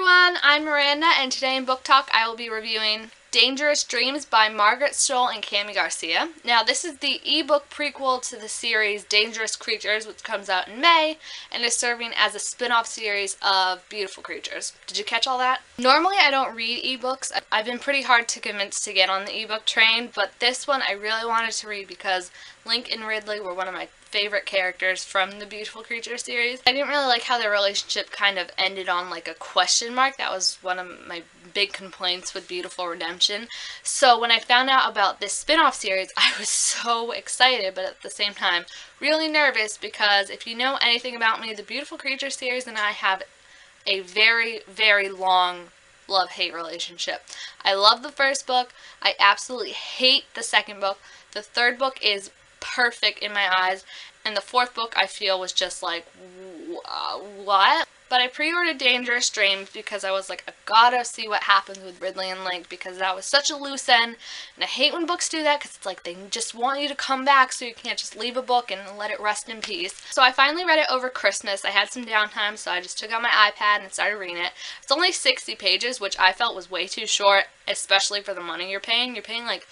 everyone, I'm Miranda, and today in Book Talk I will be reviewing Dangerous Dreams by Margaret Stoll and Cami Garcia. Now, this is the ebook prequel to the series Dangerous Creatures, which comes out in May, and is serving as a spin-off series of Beautiful Creatures. Did you catch all that? Normally I don't read ebooks. I've been pretty hard to convince to get on the ebook train, but this one I really wanted to read because Link and Ridley were one of my favorite characters from the Beautiful Creatures series. I didn't really like how their relationship kind of ended on like a question mark. That was one of my big complaints with Beautiful Redemption. So when I found out about this spin-off series, I was so excited, but at the same time really nervous, because if you know anything about me, the Beautiful Creatures series and I have a very, very long love-hate relationship. I love the first book. I absolutely hate the second book. The third book is perfect in my eyes, and the fourth book I feel was just like, what? But I pre-ordered Dangerous Dreams because I was like, I gotta see what happens with Ridley and Link, because that was such a loose end, and I hate when books do that because it's like they just want you to come back, so you can't just leave a book and let it rest in peace. So I finally read it over Christmas. I had some downtime, so I just took out my iPad and started reading it. It's only 60 pages, which I felt was way too short, especially for the money you're paying. You're paying like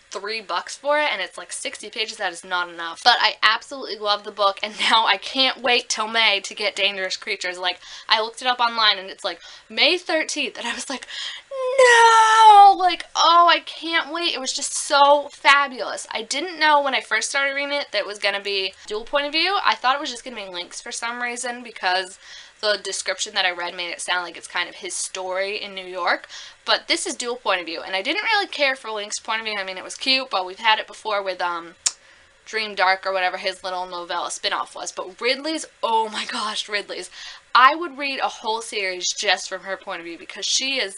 $3 for it, and it's like 60 pages. That is not enough. But I absolutely love the book, and now I can't wait till May to get Dangerous Creatures. Like, I looked it up online and it's like May 13th, and I was like, no! Like, oh, I can't wait. It was just so fabulous. I didn't know when I first started reading it that it was gonna be dual point of view. I thought it was just gonna be Link's for some reason, because the description that I read made it sound like it's kind of his story in New York. But this is dual point of view, and I didn't really care for Link's point of view. I mean, it was cute, but we've had it before with Dream Dark or whatever his little novella spinoff was. But Ridley's, oh my gosh, Ridley's. I would read a whole series just from her point of view because she is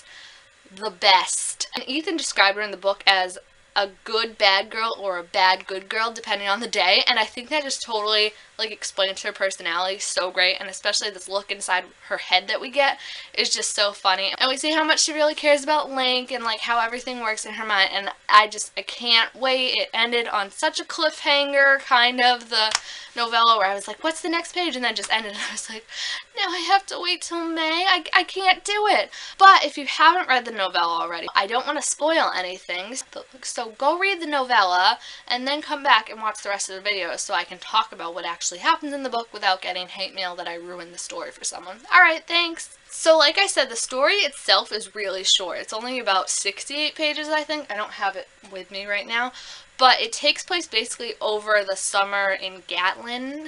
the best. And Ethan described her in the book as a good bad girl or a bad good girl, depending on the day, and I think that just totally like explains her personality so great, and especially this look inside her head that we get is just so funny. And we see how much she really cares about Link and like how everything works in her mind, and I can't wait. It ended on such a cliffhanger, kind of, the novella, where I was like, what's the next page? And then just ended, and I was like, now I have to wait till May. I can't do it. But if you haven't read the novella already, I don't want to spoil anything, so go read the novella and then come back and watch the rest of the video so I can talk about what actually happens in the book without getting hate mail that I ruined the story for someone. Alright, thanks! So like I said, the story itself is really short. It's only about 68 pages, I think. I don't have it with me right now. But it takes place basically over the summer in Gatlin,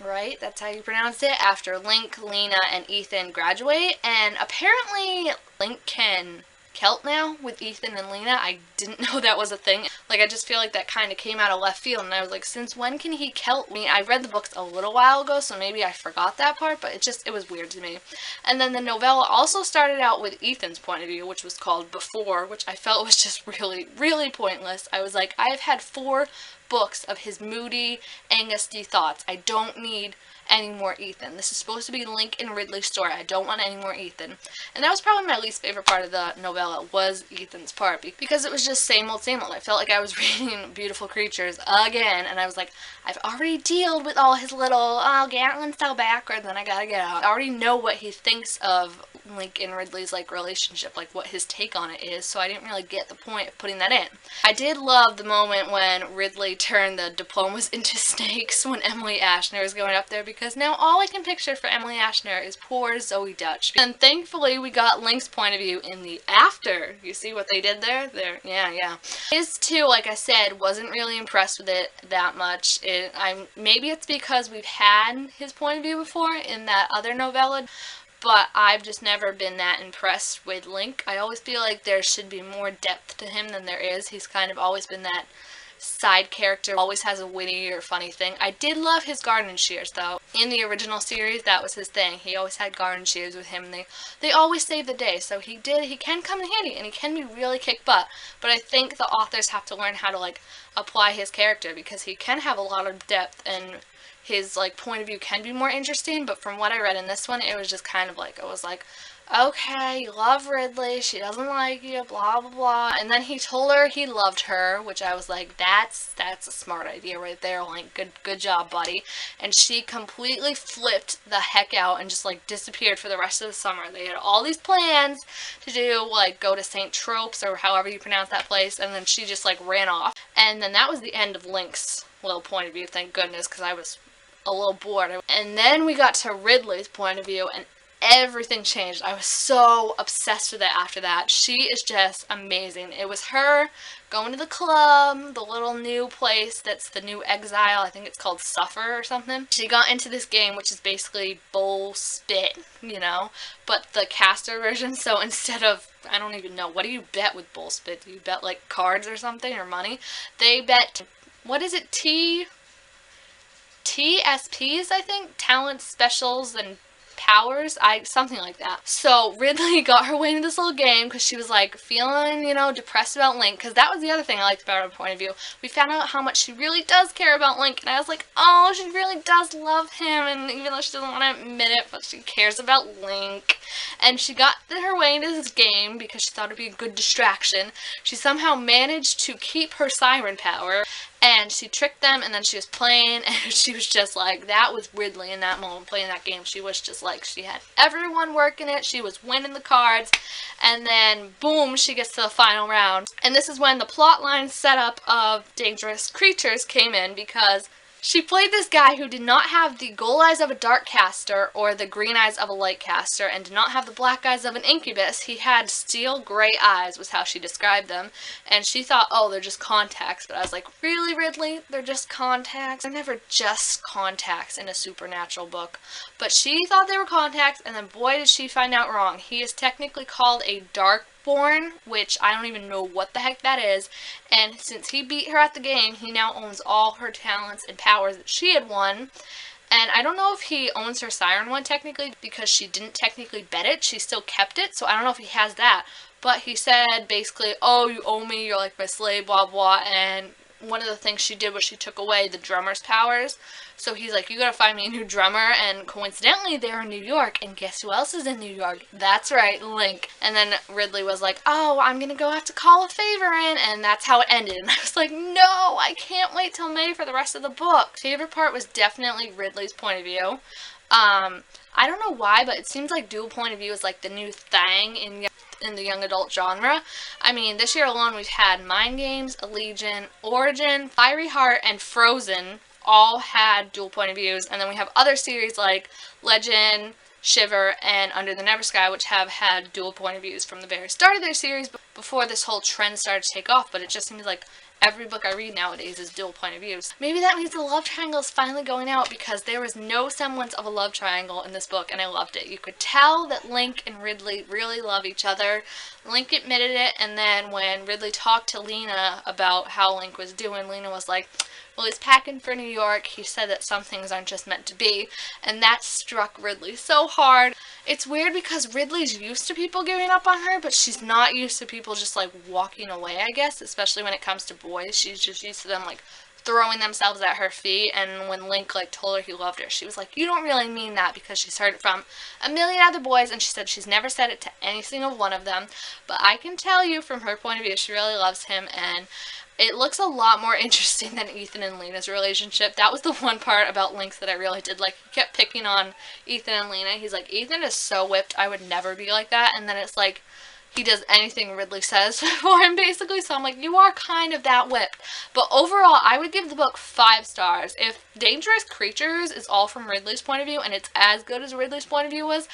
right? That's how you pronounce it. After Link, Lena, and Ethan graduate. And apparently Link can Celt now with Ethan and Lena. I didn't know that was a thing. Like, I just feel like that kind of came out of left field, and I was like, since when can he Celt? I mean, I read the books a little while ago, so maybe I forgot that part, but it was weird to me. And then the novella also started out with Ethan's point of view, which was called Before, which I felt was just really, really pointless. I was like, I've had 4 books of his moody, angsty thoughts. I don't need any more Ethan. This is supposed to be Link and Ridley's story. I don't want any more Ethan. And that was probably my least favorite part of the novella, was Ethan's part, because it was just same old, same old. I felt like I was reading Beautiful Creatures again, and I was like, I've already dealt with all his little, oh, Gatlin's so backward, then I gotta get out. I already know what he thinks of Link and Ridley's like relationship, like what his take on it is, so I didn't really get the point of putting that in. I did love the moment when Ridley turned the diplomas into snakes when Emily Ashner was going up there, because now all I can picture for Emily Ashner is poor Zoe Dutch. And thankfully we got Link's point of view in the after. You see what they did there? Yeah. His too, like I said, wasn't really impressed with it that much. Maybe it's because we've had his point of view before in that other novella, but I've just never been that impressed with Link. I always feel like there should be more depth to him than there is. He's kind of always been that side character, always has a witty or funny thing. I did love his garden shears, though. In the original series, that was his thing. He always had garden shears with him, and they always saved the day, so he can come in handy, and he can be really kick butt. But I think the authors have to learn how to, like, apply his character, because he can have a lot of depth, and his, like, point of view can be more interesting, but from what I read in this one, it was just kind of like, it was like, okay, you love Ridley, she doesn't like you, blah blah blah. And then he told her he loved her, which I was like, that's a smart idea right there. Like, good job, buddy. And she completely flipped the heck out and just like disappeared for the rest of the summer. They had all these plans to do, like go to St. Tropez or however you pronounce that place, and then she just like ran off. And then that was the end of Link's little point of view, thank goodness, because I was a little bored. And then we got to Ridley's point of view, and everything changed. I was so obsessed with it after that. She is just amazing. It was her going to the club, the little new place that's the new Exile. I think it's called Suffer or something. She got into this game, which is basically Bowl Spit, you know, but the caster version. So instead of, I don't even know, what do you bet with Bowl Spit? Do you bet like cards or something, or money? They bet, what is it, TSPs, I think? Talents, specials, and powers, something like that. So Ridley got her way into this little game because she was like feeling, you know, depressed about Link, because that was the other thing I liked about her point of view. We found out how much she really does care about Link, and I was like, oh, she really does love him, and even though she doesn't want to admit it, but she cares about Link. And she got her way into this game because she thought it'd be a good distraction. She somehow managed to keep her siren power, and she tricked them, and then she was playing, and she was just like, that was Ridley in that moment, playing that game. She was just like, she had everyone working it, she was winning the cards, and then boom, she gets to the final round. And this is when the plotline setup of Dangerous Creatures came in, because she played this guy who did not have the gold eyes of a dark caster or the green eyes of a light caster, and did not have the black eyes of an incubus. He had steel gray eyes, was how she described them. And she thought, oh, they're just contacts. But I was like, really, Ridley? They're just contacts? They're never just contacts in a supernatural book. But she thought they were contacts, and then boy did she find out wrong. He is technically called a Darkborn, which I don't even know what the heck that is, and since he beat her at the game, he now owns all her talents and powers that she had won. And I don't know if he owns her Siren one technically, because she didn't technically bet it, she still kept it, so I don't know if he has that. But he said basically, oh, you owe me, you're like my slave, blah blah, and one of the things she did was she took away the drummer's powers. So he's like, you gotta find me a new drummer, and coincidentally they're in New York, and guess who else is in New York? That's right, Link. And then Ridley was like, oh, I'm gonna go have to call a favor in, and that's how it ended. And I was like, no, I can't wait till May for the rest of the book. Favorite part was definitely Ridley's point of view. I don't know why, but it seems like dual point of view is like the new thing in the young adult genre. I mean, this year alone we've had Mind Games, Allegiant, Origin, Fiery Heart, and Frozen all had dual point of views, and then we have other series like Legend, Shiver, and Under the Never Sky, which have had dual point of views from the very start of their series before this whole trend started to take off. But it just seems like every book I read nowadays is dual point of views. Maybe that means the love triangle is finally going out, because there was no semblance of a love triangle in this book, and I loved it. You could tell that Link and Ridley really love each other. Link admitted it, and then when Ridley talked to Lena about how Link was doing, Lena was like, well, he's packing for New York. He said that some things aren't just meant to be, and that struck Ridley so hard. It's weird because Ridley's used to people giving up on her, but she's not used to people just like walking away, I guess, especially when it comes to boys. She's just used to them like throwing themselves at her feet. And when Link like told her he loved her, she was like, you don't really mean that, because she's heard it from a million other boys, and she said she's never said it to any single one of them. But I can tell you from her point of view, she really loves him, and it looks a lot more interesting than Ethan and Lena's relationship. That was the one part about Link that I really did like. He kept picking on Ethan and Lena. He's like, Ethan is so whipped, I would never be like that. And then it's like, he does anything Ridley says for him, basically. So I'm like, you are kind of that whipped. But overall, I would give the book 5 stars. If Dangerous Creatures is all from Ridley's point of view, and it's as good as Ridley's point of view was,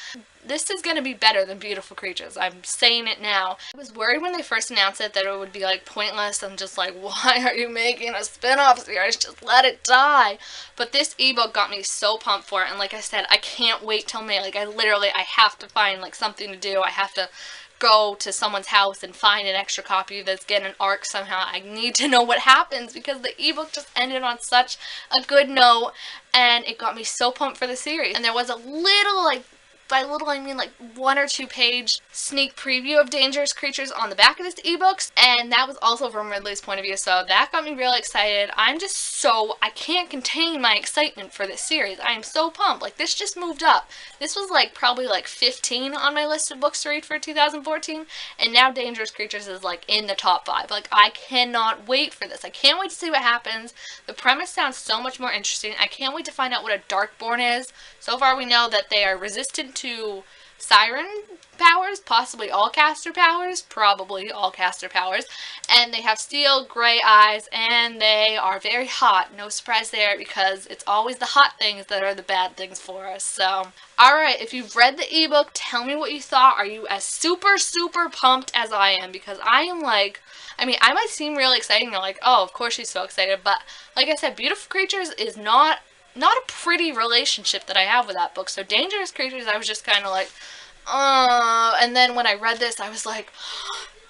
this is going to be better than Beautiful Creatures. I'm saying it now. I was worried when they first announced it that it would be like pointless and just like, why are you making a spin-off series? Just let it die. But this ebook got me so pumped for it, and like I said, I can't wait till May. Like I have to find like something to do. I have to go to someone's house and find an extra copy of this, get an arc somehow. I need to know what happens, because the ebook just ended on such a good note, and it got me so pumped for the series. And there was a little like by little I mean like 1 or 2 page sneak preview of Dangerous Creatures on the back of this ebook, and that was also from Ridley's point of view, so that got me really excited. I can't contain my excitement for this series. I am so pumped. Like, this just moved up. This was like probably like 15 on my list of books to read for 2014, and now Dangerous Creatures is like in the top 5. Like, I cannot wait for this. I can't wait to see what happens. The premise sounds so much more interesting. I can't wait to find out what a Darkborn is. So far we know that they are resistant to siren powers, possibly all caster powers, probably all caster powers, and they have steel gray eyes, and they are very hot. No surprise there, because it's always the hot things that are the bad things for us. So, alright, if you've read the ebook, tell me what you thought. Are you as super pumped as I am? Because I am like, I mean, I might seem really exciting. You're like, oh, of course she's so excited, but like I said, Beautiful Creatures is not a pretty relationship that I have with that book. So Dangerous Creatures, I was just kind of like, and then when I read this, I was like,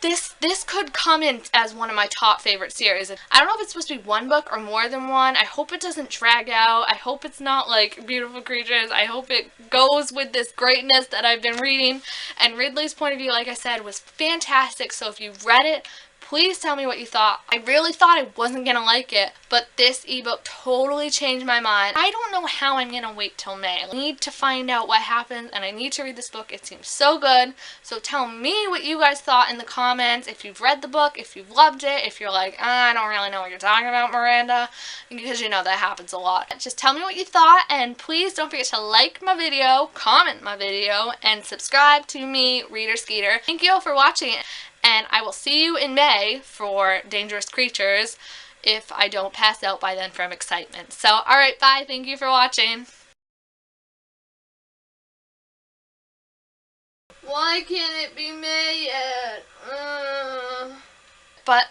this could come in as one of my top favorite series. I don't know if it's supposed to be one book or more than one. I hope it doesn't drag out. I hope it's not like Beautiful Creatures. I hope it goes with this greatness that I've been reading. And Ridley's point of view, like I said, was fantastic. So if you've read it, please tell me what you thought. I really thought I wasn't going to like it, but this ebook totally changed my mind. I don't know how I'm going to wait till May. I need to find out what happens, and I need to read this book. It seems so good. So tell me what you guys thought in the comments. If you've read the book, if you've loved it, if you're like, I don't really know what you're talking about, Miranda, because you know that happens a lot. Just tell me what you thought, and please don't forget to like my video, comment my video, and subscribe to me, Reader Skeeter. Thank you all for watching, and I will see you in May for Dangerous Creatures if I don't pass out by then from excitement. So, alright, bye. Thank you for watching. Why can't it be May yet? But